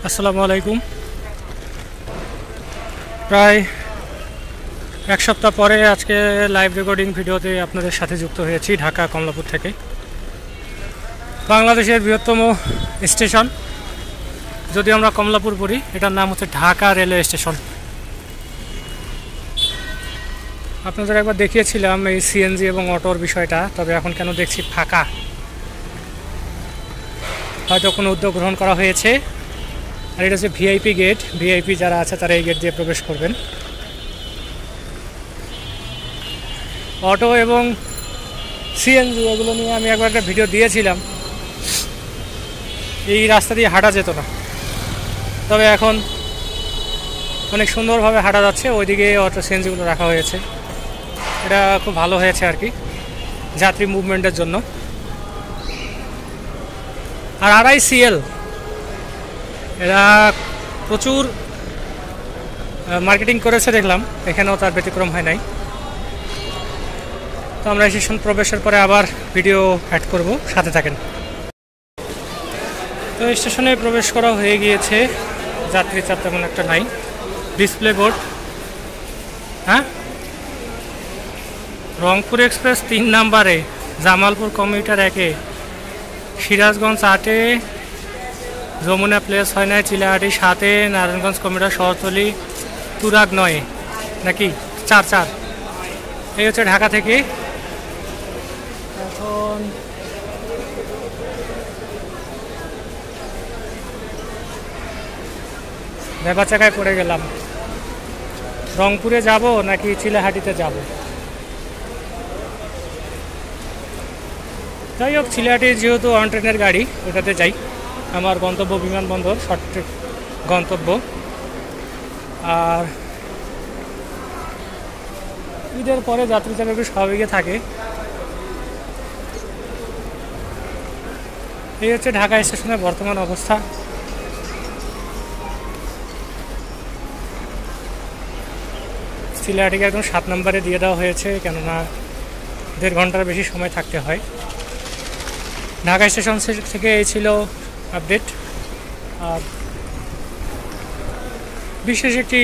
আসসালামু আলাইকুম। প্রায় এক সপ্তাহ পরে আজকে লাইভ রেকর্ডিং ভিডিওতে আপনাদের সাথে যুক্ত হয়েছি ঢাকা কমলাপুর থেকে। বাংলাদেশের বৃহত্তম স্টেশন, যদি আমরা কমলাপুর পড়ি, এটার নাম হচ্ছে ঢাকা রেলওয়ে স্টেশন। আপনাদের একবার দেখিয়েছিলাম এই সিএনজি এবং অটোর বিষয়টা, তবে এখন কেন দেখছি ফাঁকা। হয়তো কোনো উদ্যোগ গ্রহণ করা হয়েছে। আর এটা হচ্ছে ভিআইপি গেট, ভিআইপি যারা আছে তারা এই গেট দিয়ে প্রবেশ করবেন। অটো এবং সিএনজি এগুলো নিয়ে আমি একবার একটা ভিডিও দিয়েছিলাম। এই রাস্তা দিয়ে হাঁটা যেত না, তবে এখন অনেক সুন্দরভাবে হাঁটা যাচ্ছে। ওইদিকে অটো সিএনজিগুলো রাখা হয়েছে, এটা খুব ভালো হয়েছে আর কি, যাত্রী মুভমেন্টের জন্য। আর RICL এরা প্রচুর মার্কেটিং করেছে দেখলাম, এখানেও তার ব্যতিক্রম হয় নাই। তো আমরা স্টেশন প্রবেশের পরে আবার ভিডিও অ্যাড করব, সাথে থাকেন। তো স্টেশনে প্রবেশ করা হয়ে গিয়েছে, যাত্রী চাপ তেমন একটা নাই। ডিসপ্লে বোর্ড, হ্যাঁ, রংপুর এক্সপ্রেস 3 নাম্বারে, জামালপুর কমিউটার 1-এ, সিরাজগঞ্জ 8-এ, যমুনা প্লেস 6-এ, চিলাহাটি 7-এ, নারায়ণগঞ্জ কমিউটার শহরতলি তুরাগ 9-এ, নাকি 4-4। এই হচ্ছে ঢাকা থেকে। এখন ভেবা চাকায় পড়ে গেলাম, রংপুরে যাব নাকি চিলাহাটিতে যাব। যাই হোক, চিলাহাটি যেহেতু অন ট্রেনের গাড়ি, ওটাতে যাই। আমার গন্তব্য বিমানবন্দর, শর্ট ট্রিপ গন্তব্য। আর ঈদের পরে যাত্রী চাপ একটু স্বাভাবিকই থাকে। এই হচ্ছে ঢাকা স্টেশনের বর্তমান অবস্থা। চিলাহাটিকে একদম 7 নম্বরে দিয়ে দেওয়া হয়েছে, কেননা 1.5 ঘন্টার বেশি সময় থাকতে হয়। ঢাকা স্টেশন থেকে এই ছিল আপডেট। আর বিশেষ একটি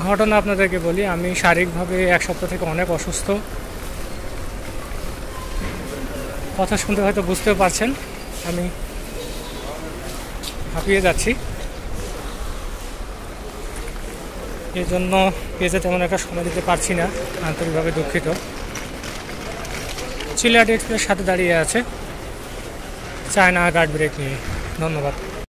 ঘটনা আপনাদেরকে বলি, আমি শারীরিকভাবে 1 সপ্তাহ থেকে অনেক অসুস্থ। কথা শুনতে হয়তো বুঝতেও পারছেন, আমি হাঁপিয়ে যাচ্ছি। এই জন্য পেজে তেমন একটা সময় দিতে পারছি না, আন্তরিকভাবে দুঃখিত। চিলাহাটি এক্সপ্রেস সাথে দাঁড়িয়ে আছে চায়না গার্ড ব্রেক নিয়ে। ধন্যবাদ।